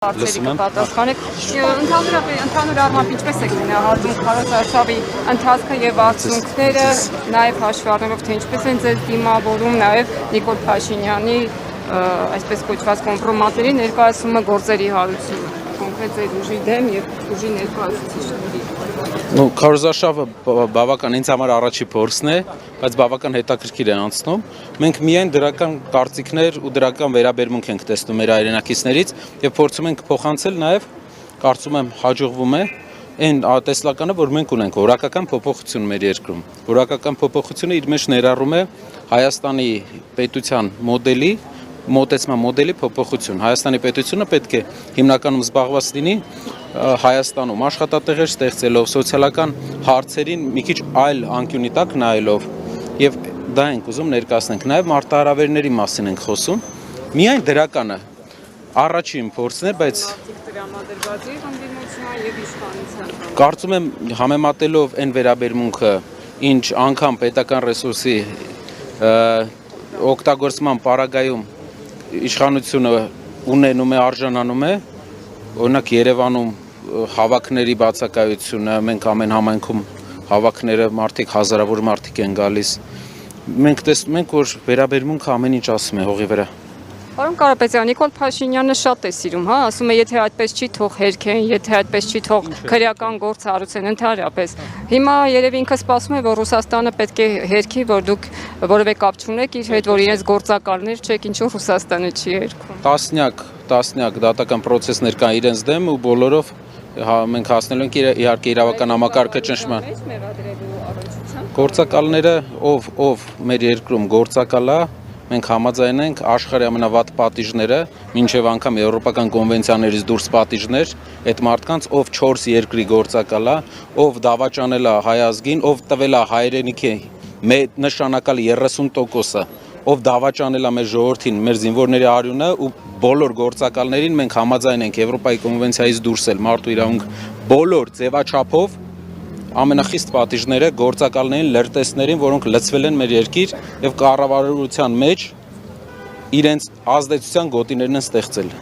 Հարցերի կպատասխանեք, ընդհանուր առմամբ ինչպես եք գնահատում քարոզարշավի ընթացքը եւ արդյունքները, նաեւ հաշվի առնելով թե ինչպես են ձեզ դիմավորում նաեւ Նիկոլ Փաշինյանի այսպես կոչված կոմպրոմատների ներկայացումը գործերի հարությունը, կոնկրետ ձեր ուժի դեմ եւ ուժի ներկայացուցիչների։ Քարոզարշավը բավական ինձ համար առաջի փորձն է, բայց բավական հետաքրքիր է անցնում։ Մենք միայն դրական կարծիքներ ու դրական վերաբերմունք ենք տեսնում մեր հայրենակիցներից եւ փորձում ենք փոխանցել նաեւ, կարծում եմ հաջողվում է այն տեսլականը, որ մենք ունենք որակական փոփոխություն մեր երկրում։ Որակական փոփոխությունը իր մեջ ներառում է Հայաստանի պետության մոդելի մոտեցման մոդելի փոփոխություն։ Հայաստանի պետությունը պետք է հիմնականում զբաղված լինի Հայաստանում աշխատատեղեր ստեղծելով, սոցիալական հարցերին մի քիչ այլ անկյունի տակ նայելով եւ դա ենք ուզում ներկայացնենք։ Նաեւ մարտահրավերների մասին ենք խոսում։ Միայն դրականը առաջին փորձն է, բայց կարծում եմ համեմատելով այն վերաբերմունքը, ինչ անգամ պետական ռեսուրսի օգտագործման պարագայում իշխանությունը ունենում է, արժանանում է, օրինակ Երևանում հավաքների բացակայությունը, մենք ամեն համայնքում հավաքները մարդիկ, հազարավոր մարդիկ են գալիս, մենք տեսնում ենք, որ վերաբերմունքը ամեն ինչ ասում է հողի վրա։ Պարոն Կարապետյան, Նիկոլ Փաշինյանը շատ է սիրում, հա, ասում է, եթե այդպես չի թող հերքեն, եթե այդպես չի թող քրեական գործ հարուցեն ընդհանրապես։ Հիմա երևի ինքը սպասում է, որ Ռուսաստանը պետք է հերքի, որ դուք որևէ կապ չունեք իր հետ, որ իրենց գործակալներ չեք, ինչու Ռուսաստանը չի հերքում։ Տասնյակ դատական պրոցեսներ կան իրենց դեմ ու բոլորով մենք հասնելու ենք իհարկե իրավական համակարգը ճնշման։ Գործակալները ով մեր երկրում գործակալ է, մենք համաձայն ենք աշխարհի ամենավատ պատիժները, մինչև անգամ եվրոպական կոնվենցիաներից դուրս պատիժներ, այդ մարդկանց ով 4 երկրի գործակալ է, ով դավաճանել է հայ ազգին, ով տվել է հայրենիքի նշանակալի 30%-ը, ով դավաճանել է մեր ժողովրդին, մեր զինվորների արյունը ու բոլոր գործակալներին մենք համաձայն ենք Եվրոպայի կոնվենցիայից դուրս էլ մարդու իրավունք բոլոր ձևաչափով ամենախիստ պատիժները գործակալներին, լրտեսներին, որոնք լցվել են մեր երկիր եւ կառավարության մեջ իրենց ազդեցության գոտիներն են ստեղծել։